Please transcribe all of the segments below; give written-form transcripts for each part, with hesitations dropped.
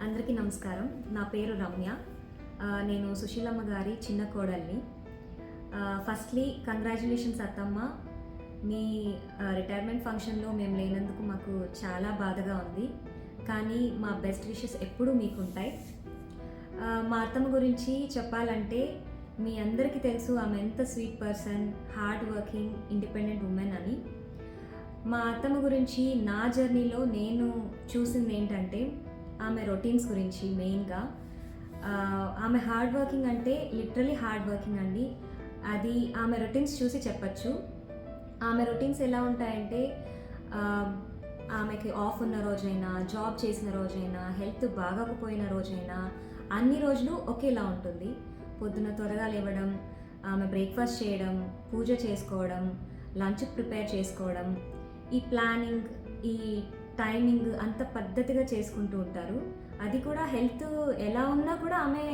అందరికీ నమస్కారం. నా పేరు రమ్య. నేను సుశీలమ్మ గారి చిన్న కోడల్ని. ఫస్ట్‌లీ కంగ్రాచ్యులేషన్స్ అత్తమ్మ. మీ రిటైర్మెంట్ ఫంక్షన్‌లో మేము లేనందుకు మాకు చాలా బాధగా ఉంది. కానీ మా బెస్ట్ విషెస్ ఎప్పుడూ మీకుంటాయి. మా అత్తమ్మ గురించి చెప్పాలంటే మీ అందరికీ తెలుసు ఆమె ఎంత sweet person, hard working, independent women అని. మా అత్తమ్మ గురించి నా జర్నీలో నేను చూసింది ఏంటంటే ఆమె రొటీన్స్ గురించి మెయిన్గా. ఆమె హార్డ్ వర్కింగ్ అంటే లిటరలీ హార్డ్ వర్కింగ్ అండి. అది ఆమె రొటీన్స్ చూసి చెప్పచ్చు. ఆమె రొటీన్స్ ఎలా ఉంటాయంటే ఆమెకి ఆఫ్ ఉన్న రోజైనా, జాబ్ చేసిన రోజైనా, హెల్త్ బాగోకపోయిన రోజైనా అన్ని రోజులు ఒకేలా ఉంటుంది. పొద్దున త్వరగా లేవడం, ఆమె బ్రేక్ఫాస్ట్ చేయడం, పూజ చేసుకోవడం, లంచ్ ప్రిపేర్ చేసుకోవడం, ఈ ప్లానింగ్, ఈ టైమింగ్ అంత పద్ధతిగా చేసుకుంటూ ఉంటారు. అది కూడా హెల్త్ ఎలా ఉన్నా కూడా ఆమె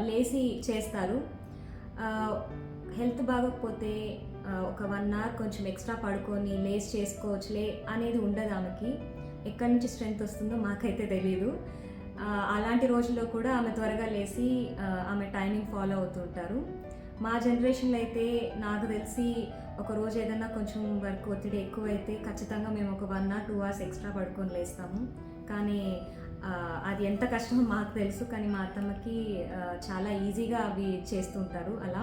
లేసి చేస్తారు. హెల్త్ బాగోకపోతే ఒక 1 అవర్ కొంచెం ఎక్స్ట్రా పడుకొని లేసి చేసుకోవచ్చులే అనేది ఉండదు ఆమెకి. ఎక్కడి నుంచి స్ట్రెంగ్త్ వస్తుందో మాకైతే తెలియదు. అలాంటి రోజుల్లో కూడా ఆమె త్వరగా లేసి ఆమె టైమింగ్ ఫాలో అవుతూ ఉంటారు. మా జనరేషన్లో అయితే నాకు తెలిసి ఒక రోజు ఏదైనా కొంచెం వర్క్ ఒత్తిడి ఎక్కువైతే ఖచ్చితంగా మేము ఒక 1 or 2 hours ఎక్స్ట్రా పడుకొని లేస్తాము. కానీ అది ఎంత కష్టమో మాకు తెలుసు. కానీ మా అత్తమ్మకి చాలా ఈజీగా అవి చేస్తుంటారు అలా.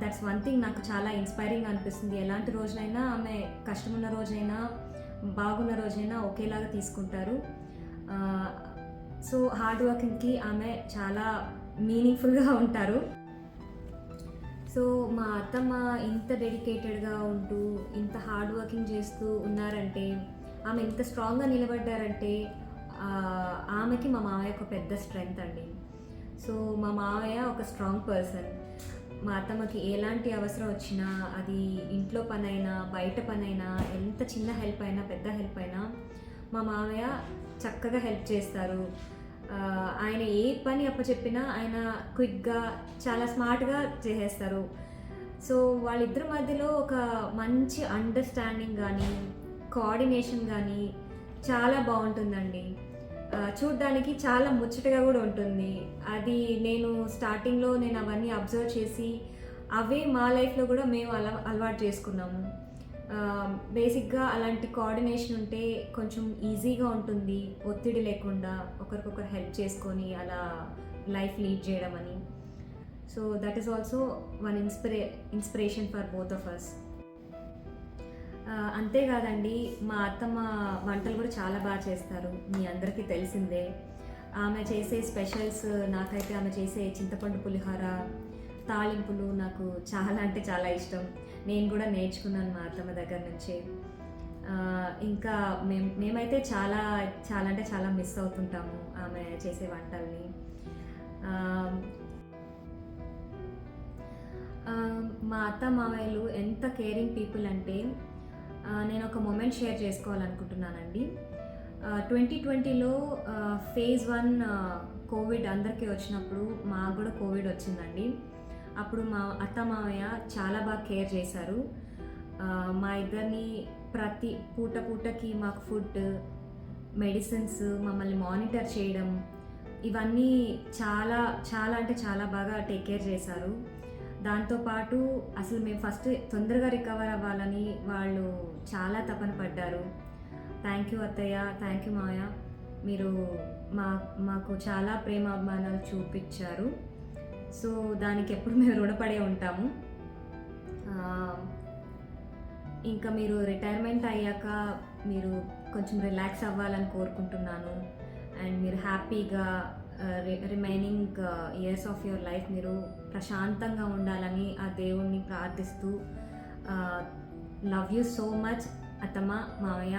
దట్స్ వన్ థింగ్ నాకు చాలా ఇన్స్పైరింగ్ అనిపిస్తుంది. ఎలాంటి రోజునైనా ఆమె కష్టమున్న రోజైనా, బాగున్న రోజైనా ఒకేలాగా తీసుకుంటారు. సో హార్డ్ వర్కింగ్కి ఆమె చాలా మీనింగ్ఫుల్గా ఉంటారు. సో మా అత్తమ్మ ఇంత డెడికేటెడ్గా ఉంటూ, ఇంత హార్డ్ వర్కింగ్ చేస్తూ ఉన్నారంటే, ఆమె ఇంత స్ట్రాంగ్గా నిలబడ్డారంటే ఆమెకి మా మావయ్య ఒక పెద్ద స్ట్రెంగ్త్ అండి. సో మా మావయ్య ఒక స్ట్రాంగ్ పర్సన్. మా అత్తమ్మకి ఎలాంటి అవసరం వచ్చినా, అది ఇంట్లో పనైనా, బయట పనైనా, ఎంత చిన్న హెల్ప్ అయినా, పెద్ద హెల్ప్ అయినా మా మావయ్య చక్కగా హెల్ప్ చేస్తారు. ఆయన ఏ పని అప్పచెప్పినా ఆయన క్విక్గా, చాలా స్మార్ట్గా చేసేస్తారు. సో వాళ్ళిద్దరి మధ్యలో ఒక మంచి అండర్స్టాండింగ్ కానీ, కోఆర్డినేషన్ కానీ చాలా బాగుంటుందండి. చూడ్డానికి చాలా ముచ్చటగా కూడా ఉంటుంది. అది నేను స్టార్టింగ్లో అవన్నీ అబ్జర్వ్ చేసి అవే మా లైఫ్లో కూడా మేము అలవాటు చేసుకున్నాము. బేసిక్గా అలాంటి కోఆర్డినేషన్ ఉంటే కొంచెం ఈజీగా ఉంటుంది, ఒత్తిడి లేకుండా ఒకరికొకరు హెల్ప్ చేసుకొని అలా లైఫ్ లీడ్ చేయడం అని. So that is also one inspiration for both of us. అంతేకాదండి, మా అత్తమ్మ వంటలు కూడా చాలా బాగా చేస్తారు. మీ అందరికీ తెలిసిందే. ఆమె చేసే స్పెషల్స్, నాకైతే ఆమె చేసే చింతపండు పులిహోర, తాలింపులు నాకు చాలా అంటే చాలా ఇష్టం. నేను కూడా నేర్చుకున్నాను మా అత్తమ్మ దగ్గర నుంచి. ఇంకా మేమైతే చాలా చాలా అంటే చాలా మిస్ అవుతుంటాము ఆమె చేసే వంటల్ని. మా అత్త మామయ్యలు ఎంత కేరింగ్ పీపుల్ అంటే, నేను ఒక మొమెంట్ షేర్ చేసుకోవాలనుకుంటున్నానండి. 2020లో phase 1 కోవిడ్ అందరికీ వచ్చినప్పుడు మాకు కూడా కోవిడ్ వచ్చిందండి. అప్పుడు మా అత్త మామయ్య చాలా బాగా కేర్ చేశారు. మా ఇద్దరిని ప్రతి పూటకి మాకు ఫుడ్, మెడిసిన్స్, మమ్మల్ని మానిటర్ చేయడం, ఇవన్నీ చాలా చాలా అంటే చాలా బాగా టేక్ కేర్ చేశారు. దాంతోపాటు అసలు మేము ఫస్ట్ తొందరగా రికవర్ అవ్వాలని వాళ్ళు చాలా తపన పడ్డారు. థ్యాంక్ యూ అత్తయ్య, థ్యాంక్ యూ మావయ్య. మీరు మాకు చాలా ప్రేమ అభిమానాలు చూపించారు. సో దానికి ఎప్పుడు మేము రుణపడే ఉంటాము. ఇంకా మీరు రిటైర్మెంట్ అయ్యాక మీరు కొంచెం రిలాక్స్ అవ్వాలని కోరుకుంటున్నాను. అండ్ మీరు హ్యాపీగా remaining years of your life మీరు ప్రశాంతంగా ఉండాలని ఆ దేవుణ్ణి ప్రార్థిస్తూ, లవ్ యూ సో మచ్ అత్తమ్మ, మావయ్య.